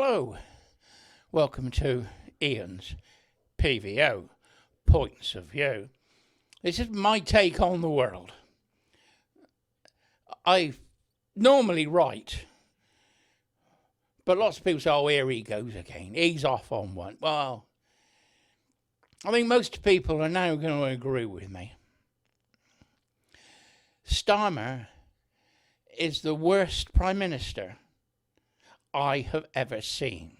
Hello, welcome to Ian's PVO, Points of View. This is my take on the world. I normally write, but lots of people say, oh, here he goes again. He's off on one. Well, I think most people are now going to agree with me. Starmer is the worst Prime Minister I have ever seen.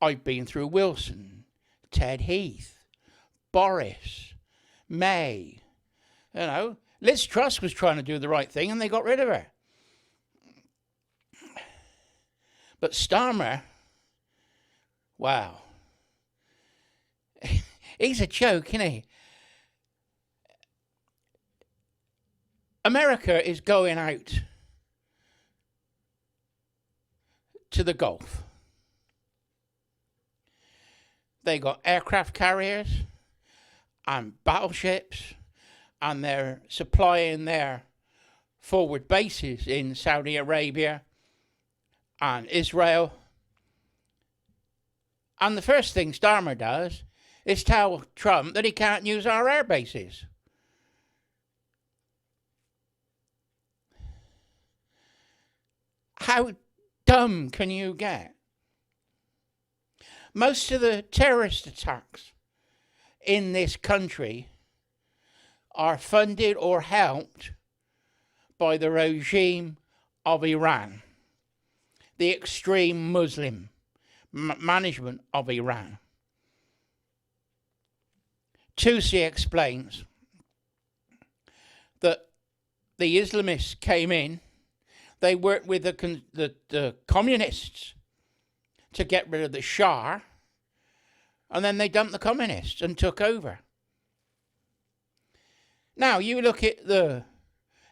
I've been through Wilson, Ted Heath, Boris, May. Liz Truss was trying to do the right thing and they got rid of her. But Starmer, wow. He's a joke, isn't he? America is going out to the Gulf. They got aircraft carriers and battleships, and they're supplying their forward bases in Saudi Arabia and Israel. And the first thing Starmer does is tell Trump that he can't use our air bases. How dumb can you get? Most of the terrorist attacks in this country are funded or helped by the regime of Iran, the extreme Muslim management of Iran. Toosey explains that the Islamists came in, they worked with the communists to get rid of the Shah, and then they dumped the communists and took over. Now, you look at the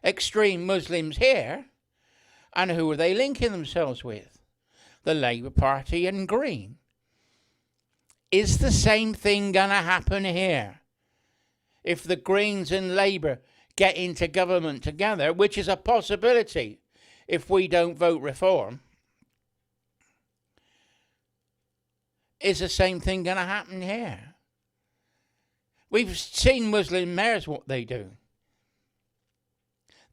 extreme Muslims here, and who are they linking themselves with? The Labour Party and Green. Is the same thing going to happen here? If the Greens and Labour get into government together, which is a possibility if we don't vote reform, is the same thing going to happen here? We've seen Muslim mayors what they do.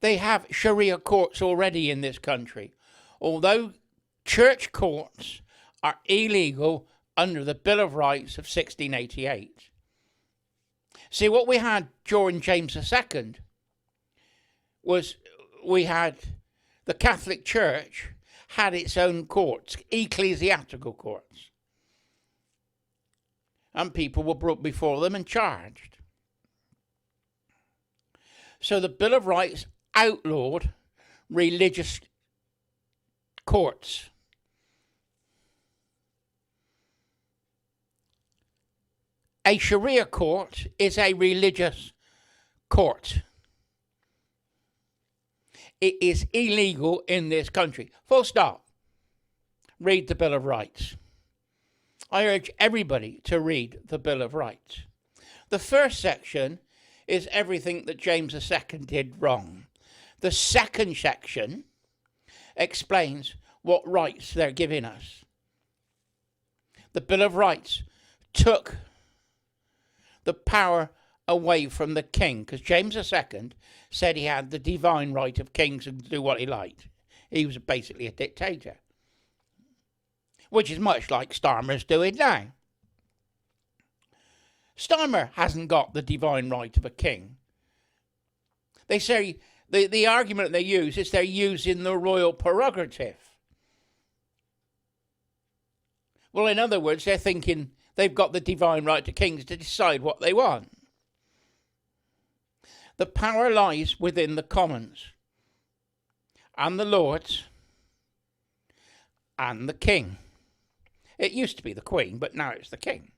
They have Sharia courts already in this country. Although church courts are illegal under the Bill of Rights of 1688. See, what we had during James II was we had the Catholic Church had its own courts, ecclesiastical courts. And people were brought before them and charged. So the Bill of Rights outlawed religious courts. A Sharia court is a religious court. It is illegal in this country. Full stop. Read the Bill of Rights. I urge everybody to read the Bill of Rights. The first section is everything that James II did wrong. The second section explains what rights they're giving us. The Bill of Rights took the power away from the king, because James II said he had the divine right of kings and to do what he liked. He was basically a dictator, which is much like Starmer's doing now. Starmer hasn't got the divine right of a king. They say the argument they use is they're using the royal prerogative. Well, in other words, they're thinking they've got the divine right to kings to decide what they want. The power lies within the Commons and the Lords and the King. It used to be the Queen, but now it's the King.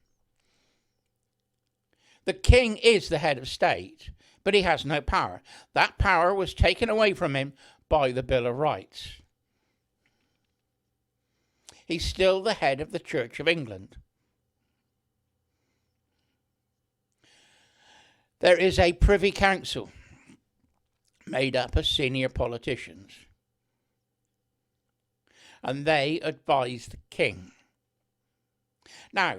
The King is the head of state, but he has no power. That power was taken away from him by the Bill of Rights. He's still the head of the Church of England. There is a Privy Council made up of senior politicians. and they advised the king. Now,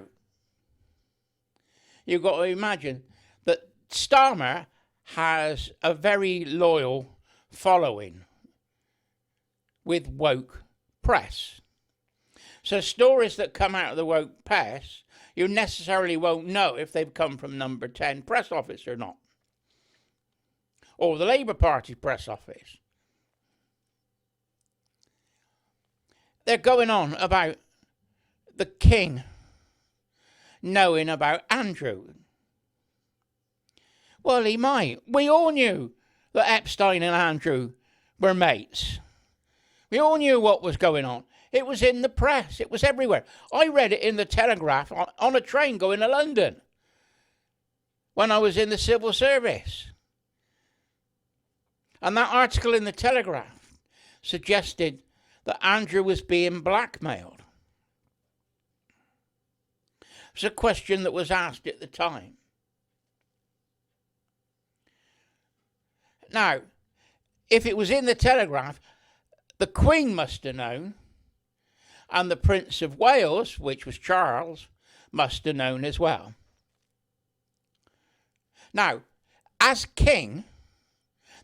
you've got to imagine that Starmer has a very loyal following with woke press. So stories that come out of the woke press, you necessarily won't know if they've come from Number 10 press office or not, or the Labour Party press office. They're going on about the king knowing about Andrew. Well, he might. We all knew that Epstein and Andrew were mates. We all knew what was going on. It was in the press. It was everywhere. I read it in the Telegraph on a train going to London when I was in the civil service. And that article in the Telegraph suggested that Andrew was being blackmailed. It was a question that was asked at the time. Now, if it was in the Telegraph, the Queen must have known, and the Prince of Wales, which was Charles, must have known as well. Now, as king,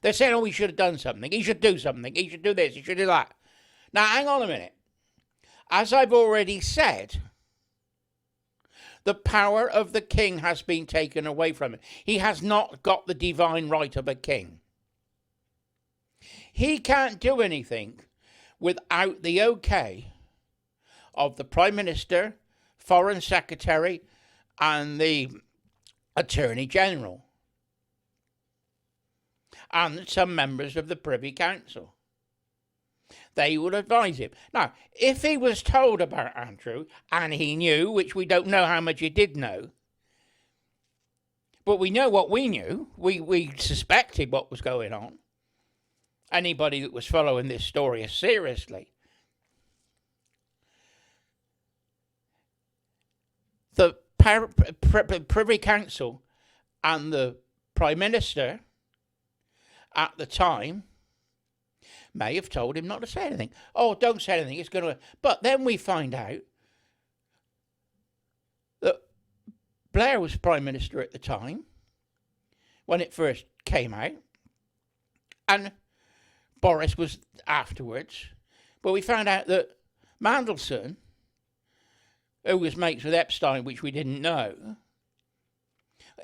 they're saying, oh, he should have done something. He should do something. He should do this. He should do that. Now, hang on a minute. As I've already said, the power of the king has been taken away from him. He has not got the divine right of a king. He can't do anything without the okay of the Prime Minister, Foreign Secretary, and the Attorney General, and some members of the Privy Council. They would advise him. Now, if he was told about Andrew, and he knew, which we don't know how much he did know, but we know what we knew. We suspected what was going on. Anybody that was following this story seriously. The Privy Council and the Prime Minister at the time may have told him not to say anything. Oh, don't say anything, it's going to... But then we find out that Blair was Prime Minister at the time, when it first came out, and Boris was afterwards. But we found out that Mandelson, who was mates with Epstein, which we didn't know,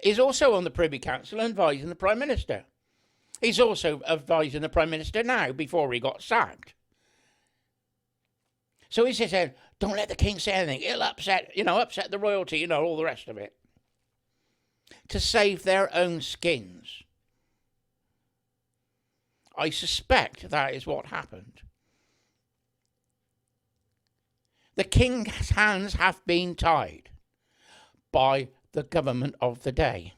is also on the Privy Council advising the Prime Minister. He's also advising the Prime Minister now, before he got sacked. So he's saying, don't let the king say anything. It'll upset the royalty, all the rest of it. To save their own skins. I suspect that is what happened. The king's hands have been tied by the government of the day.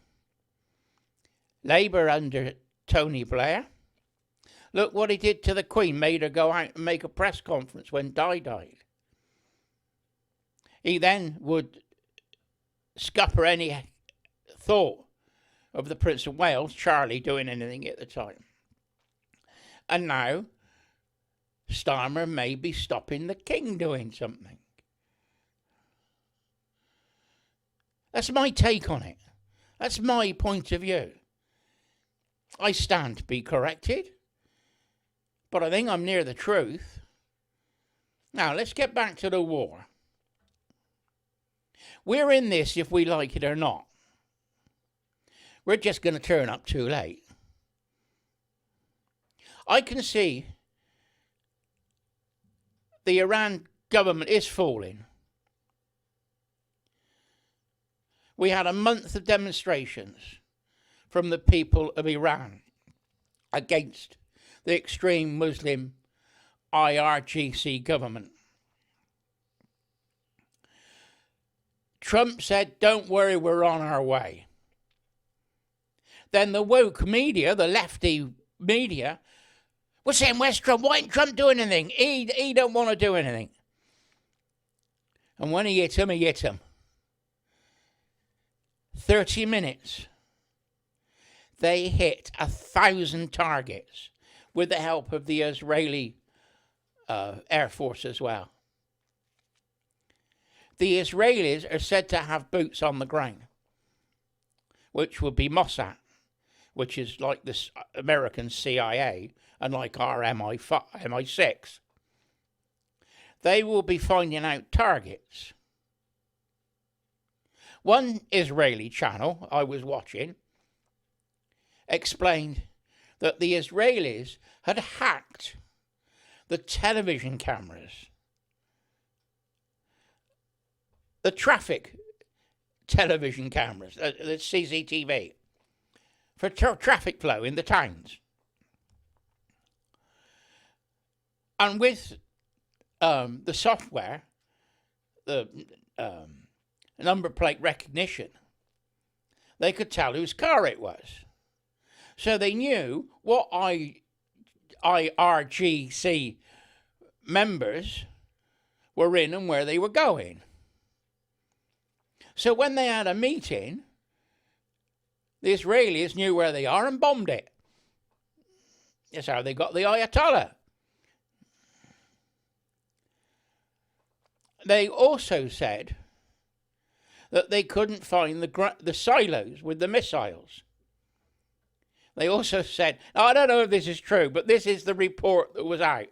Labour under Tony Blair. Look what he did to the Queen, made her go out and make a press conference when Di died. He then would scupper any thought of the Prince of Wales, Charlie, doing anything at the time. And now, Starmer may be stopping the king doing something. That's my take on it. That's my point of view. I stand to be corrected, but I think I'm near the truth. Now, let's get back to the war. We're in this if we like it or not. We're just going to turn up too late. I can see the Iran government is falling. We had a month of demonstrations from the people of Iran against the extreme Muslim IRGC government. Trump said, don't worry, we're on our way. Then the woke media, the lefty media, was saying, where's Trump? Why ain't Trump doing anything? He don't want to do anything. And when he hit him, he hit him. 30 minutes. They hit 1,000 targets with the help of the Israeli Air Force as well. The Israelis are said to have boots on the ground, which would be Mossad, which is like this American CIA and like our MI6. They will be finding out targets. One Israeli channel I was watching explained that the Israelis had hacked the television cameras, the traffic television cameras, the CCTV, for traffic flow in the towns. And with the software, the number plate recognition, they could tell whose car it was. So they knew what IRGC members were in and where they were going. So when they had a meeting, the Israelis knew where they are and bombed it. That's how they got the Ayatollah. They also said that they couldn't find the silos with the missiles. They also said, I don't know if this is true, but this is the report that was out,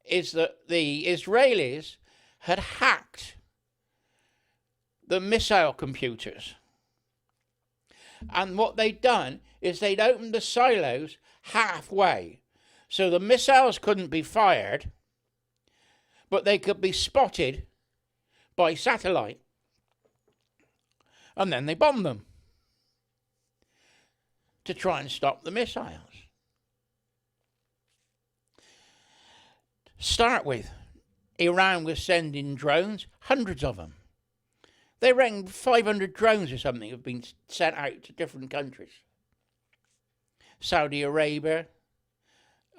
is that the Israelis had hacked the missile computers. And what they'd done is they'd opened the silos halfway, so the missiles couldn't be fired, but they could be spotted by satellite. And then they bombed them to try and stop the missiles. Start with, Iran was sending drones, hundreds of them. They reckon 500 drones or something have been sent out to different countries. Saudi Arabia,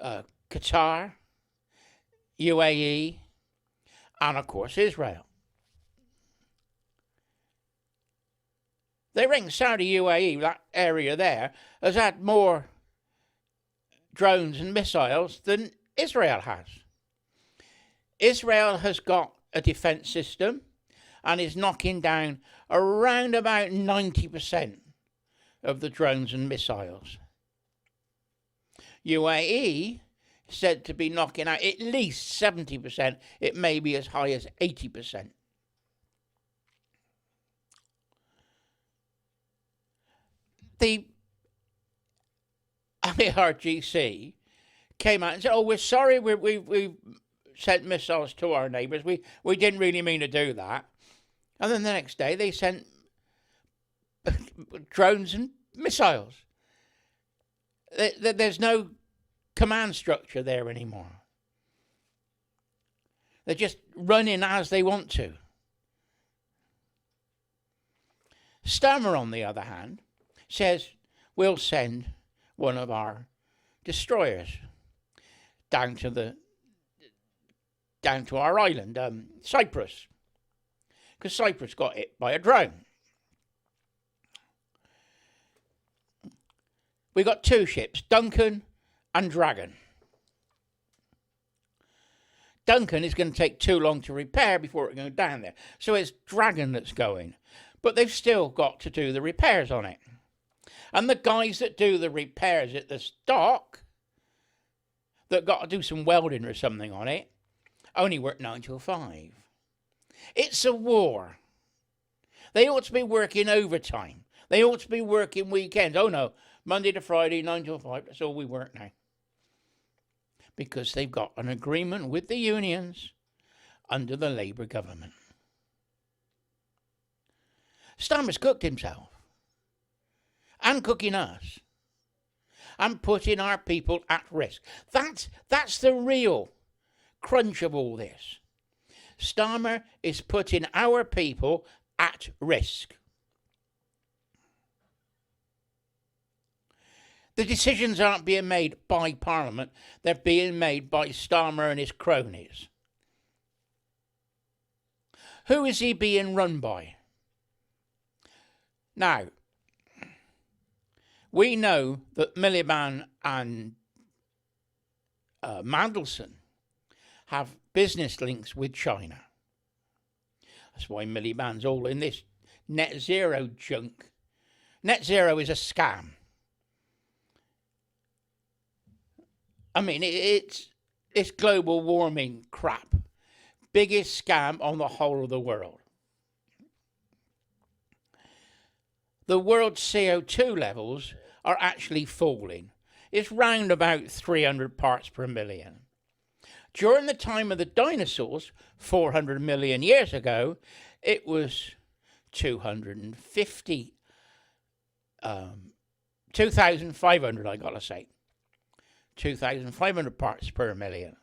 Qatar, UAE, and of course Israel. They reckon Saudi UAE, that area there, has had more drones and missiles than Israel has. Israel has got a defence system and is knocking down around about 90% of the drones and missiles. UAE is said to be knocking out at least 70%, it may be as high as 80%. The IRGC came out and said, we're sorry, we've sent missiles to our neighbours. We didn't really mean to do that. And then the next day they sent drones and missiles. There's no command structure there anymore. They're just running as they want to. Starmer, on the other hand, says we'll send one of our destroyers down to our island, Cyprus, because Cyprus got hit by a drone. We got two ships, Duncan and Dragon. Duncan is going to take too long to repair before it goes down there, so it's Dragon that's going. But they've still got to do the repairs on it. And the guys that do the repairs at the dock, that got to do some welding or something on it, only work 9 till 5. It's a war. They ought to be working overtime. They ought to be working weekends. Oh no, Monday to Friday, 9 till 5, that's all we work now. Because they've got an agreement with the unions under the Labour government. Starmer's cooked himself. And cooking us. And putting our people at risk. That's the real crunch of all this. Starmer is putting our people at risk. The decisions aren't being made by Parliament, they're being made by Starmer and his cronies. Who is he being run by? Now, we know that Miliband and Mandelson have business links with China. That's why Miliband's all in this net zero junk. Net zero is a scam. I mean, it's global warming crap. Biggest scam on the whole of the world. The world's CO2 levels are actually falling. It's round about 300 parts per million. During the time of the dinosaurs, 400 million years ago, it was 2,500, I gotta say. 2,500 parts per million.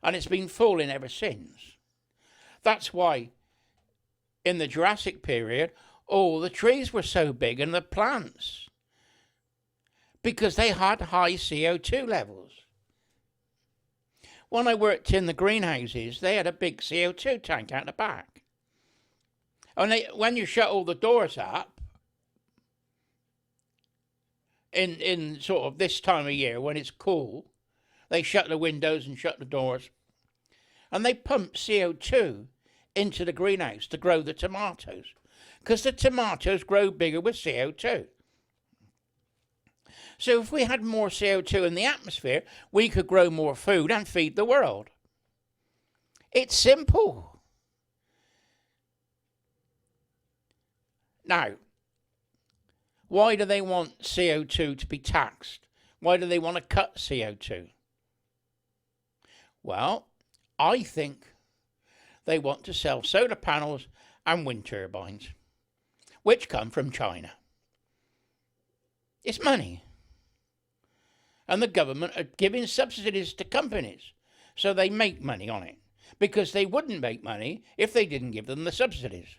And it's been falling ever since. That's why in the Jurassic period, all the trees were so big and the plants, because they had high CO2 levels. When I worked in the greenhouses, they had a big CO2 tank out the back. And when you shut all the doors up, in sort of this time of year when it's cool, they shut the windows and shut the doors. And they pump CO2 into the greenhouse to grow the tomatoes, because the tomatoes grow bigger with CO2. So if we had more CO2 in the atmosphere, we could grow more food and feed the world. It's simple. Now, why do they want CO2 to be taxed? Why do they want to cut CO2? Well, I think they want to sell solar panels and wind turbines, which come from China. It's money. And the government are giving subsidies to companies so they make money on it, because they wouldn't make money if they didn't give them the subsidies.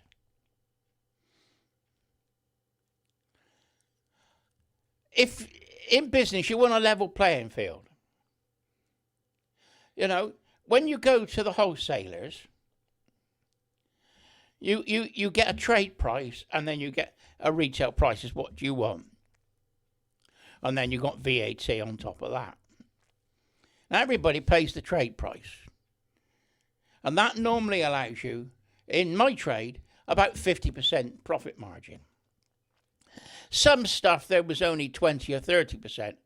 If in business you want a level playing field, you know, when you go to the wholesalers, you get a trade price and then you get a retail price is what you want. And then you got VAT on top of that. Now everybody pays the trade price. And that normally allows you, in my trade, about 50% profit margin. Some stuff there was only 20 or 30%,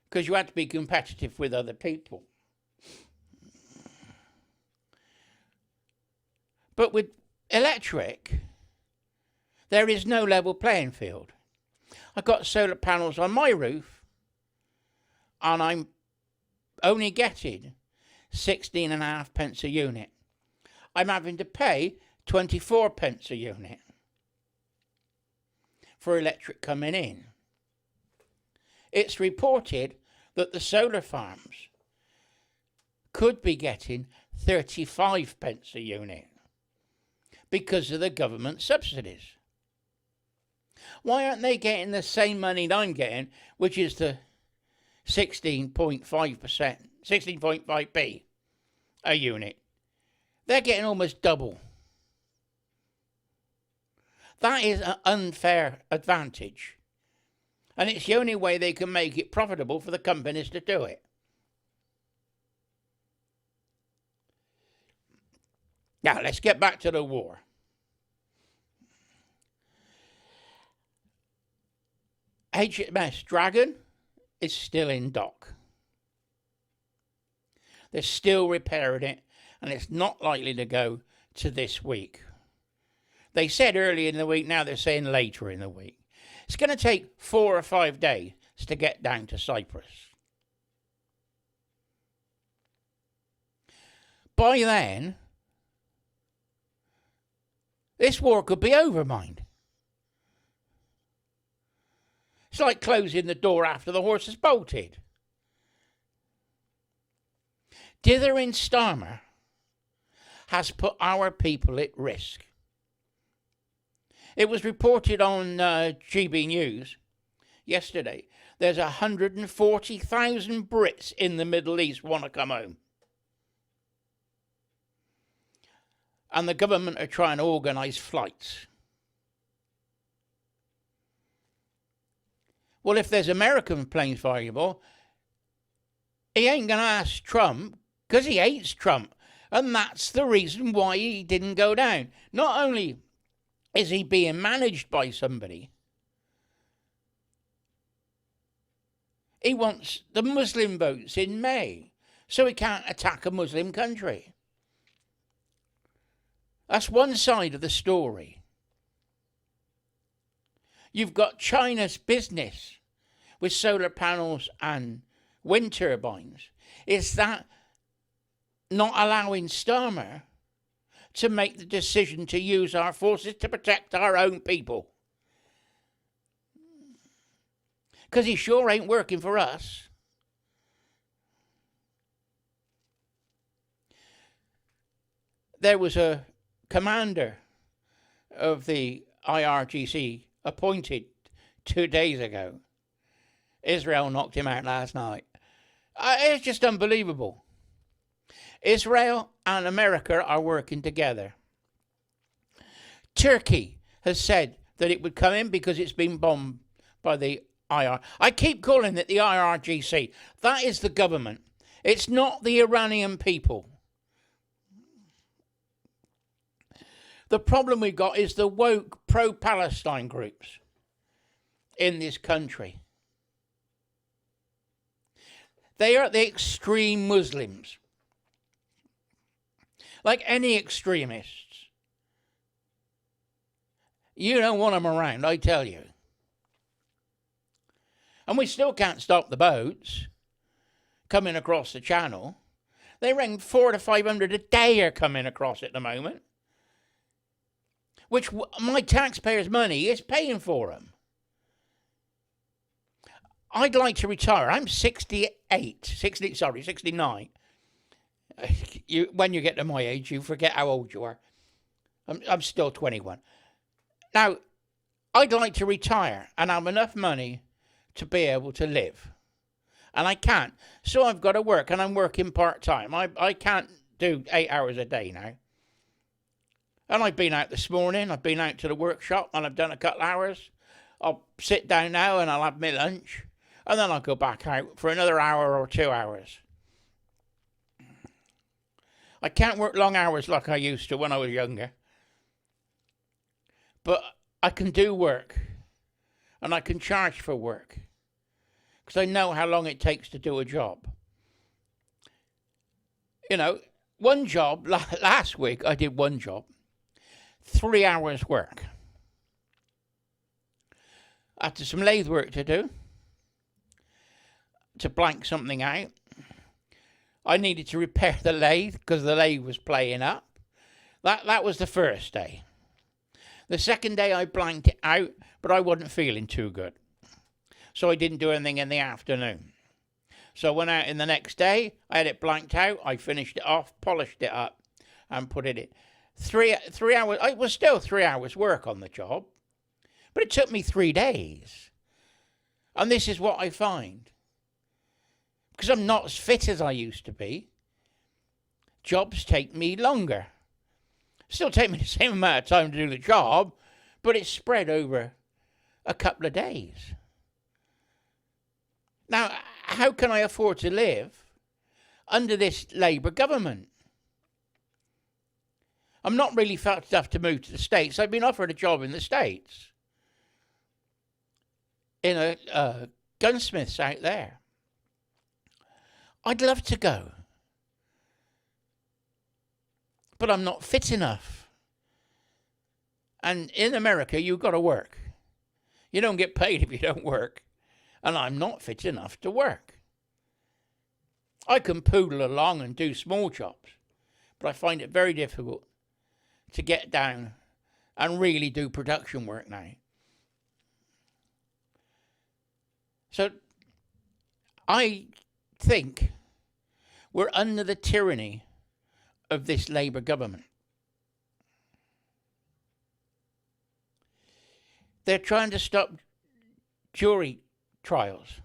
because you had to be competitive with other people. But with electric, there is no level playing field. I've got solar panels on my roof, and I'm only getting 16.5 pence a unit. I'm having to pay 24 pence a unit for electric coming in. It's reported that the solar farms could be getting 35 pence a unit because of the government subsidies. Why aren't they getting the same money that I'm getting, which is the 16.5%, 16.5p a unit? They're getting almost double. That is an unfair advantage. And it's the only way they can make it profitable for the companies to do it. Now, let's get back to the war. HMS Dragon is still in dock. They're still repairing it, and it's not likely to go to this week. They said earlier in the week, now they're saying later in the week. It's going to take 4 or 5 days to get down to Cyprus. By then, this war could be over, mind. It's like closing the door after the horse has bolted. Dither in Starmer has put our people at risk. It was reported on GB News yesterday. There's 140,000 Brits in the Middle East want to come home. And the government are trying to organise flights. Well, if there's American planes valuable, he ain't going to ask Trump, because he hates Trump. And that's the reason why he didn't go down. Not only is he being managed by somebody, he wants the Muslim votes in May, so he can't attack a Muslim country. That's one side of the story. You've got China's business with solar panels and wind turbines. Is that not allowing Starmer to make the decision to use our forces to protect our own people? Because he sure ain't working for us. There was a commander of the IRGC appointed 2 days ago. Israel knocked him out last night. It's just unbelievable. Israel and America are working together. Turkey has said that it would come in because it's been bombed by the IR. I keep calling it the IRGC. That is the government. It's not the Iranian people. The problem we've got is the woke pro-Palestine groups in this country. They are the extreme Muslims. Like any extremists. You don't want them around, I tell you. And we still can't stop the boats coming across the channel. They reckon 400 to 500 a day are coming across at the moment, which my taxpayers' money is paying for them. I'd like to retire. I'm 69. When you get to my age, you forget how old you are. I'm still 21. Now, I'd like to retire and have enough money to be able to live. And I can't. So I've got to work, and I'm working part-time. I can't do 8 hours a day now. And I've been out this morning. I've been out to the workshop, and I've done a couple of hours. I'll sit down now, and I'll have my lunch. And then I'll go back out for another hour or 2 hours. I can't work long hours like I used to when I was younger. But I can do work. And I can charge for work. Because I know how long it takes to do a job. You know, one job, last week I did one job. 3 hours work. I had some lathe work to do. To blank something out. I needed to repair the lathe because the lathe was playing up. That was the first day. The second day I blanked it out, but I wasn't feeling too good. So I didn't do anything in the afternoon. So I went out in the next day, I had it blanked out, I finished it off, polished it up, and put it in. 3 hours, it was still 3 hours work on the job, but it took me 3 days. And this is what I find. Because I'm not as fit as I used to be, jobs take me longer. Still take me the same amount of time to do the job, but it's spread over a couple of days. Now, how can I afford to live under this Labour government? I'm not really fat enough to move to the States. I've been offered a job in the States. In a gunsmiths out there. I'd love to go. But I'm not fit enough. And in America, you've got to work. You don't get paid if you don't work. And I'm not fit enough to work. I can poodle along and do small jobs. But I find it very difficult to get down and really do production work now. So I think we're under the tyranny of this Labour government. They're trying to stop jury trials.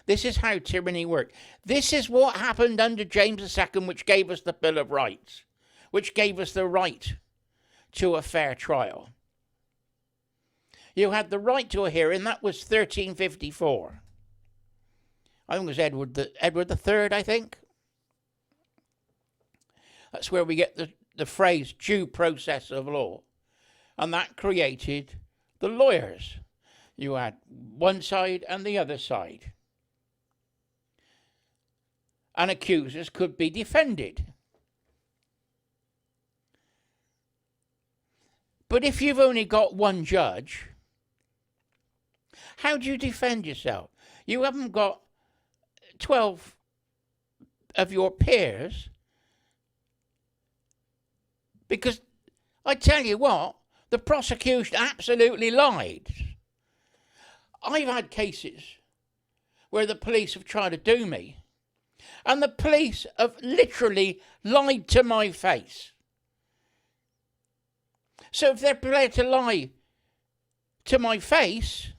This is how tyranny worked. This is what happened under James II, which gave us the Bill of Rights, which gave us the right to a fair trial. You had the right to a hearing. That was 1354. I think it was Edward III, I think. That's where we get the phrase due process of law. And that created the lawyers. You had one side and the other side. And accusers could be defended. But if you've only got one judge, how do you defend yourself? You haven't got 12 of your peers. Because I tell you what, the prosecution absolutely lied. I've had cases where the police have tried to do me, and the police have literally lied to my face. So if they're prepared to lie to my face,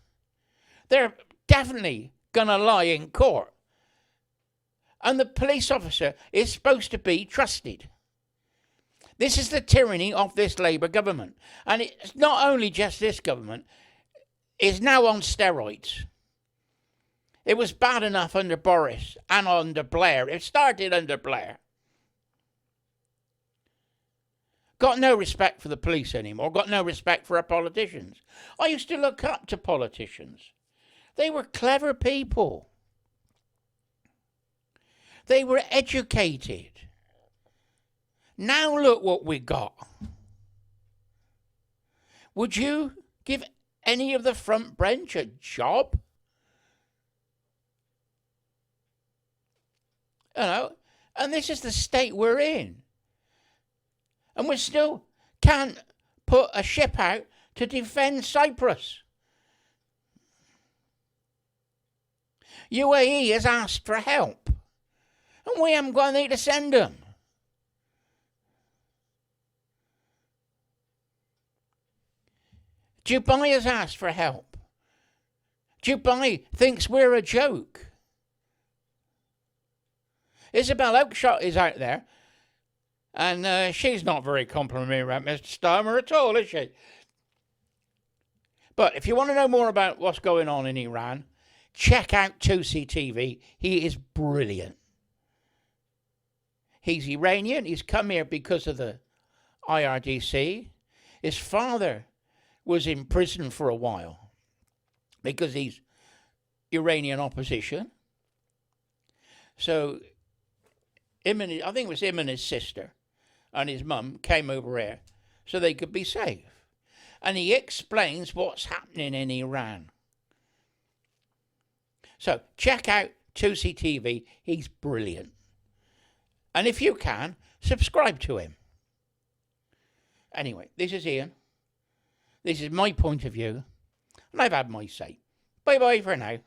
they're definitely going to lie in court. And the police officer is supposed to be trusted. This is the tyranny of this Labour government. And it's not only just this government, it's now on steroids. It was bad enough under Boris and under Blair. It started under Blair. Got no respect for the police anymore. Got no respect for our politicians. I used to look up to politicians. They were clever people. They were educated. Now look what we got. Would you give any of the front bench a job? You know, and this is the state we're in. And we still can't put a ship out to defend Cyprus. UAE has asked for help. And we haven't got anything to send them. Dubai has asked for help. Dubai thinks we're a joke. Isabel Oakeshott is out there, and she's not very complimentary about Mr. Starmer at all, is she? But if you want to know more about what's going on in Iran, check out Tusi TV. He is brilliant. He's Iranian. He's come here because of the IRGC. His father was in prison for a while because he's Iranian opposition. So I think it was him and his sister and his mum came over here so they could be safe. And he explains what's happening in Iran. So check out Tusi TV. He's brilliant. And if you can, subscribe to him. Anyway, this is Ian. This is my point of view. And I've had my say. Bye-bye for now.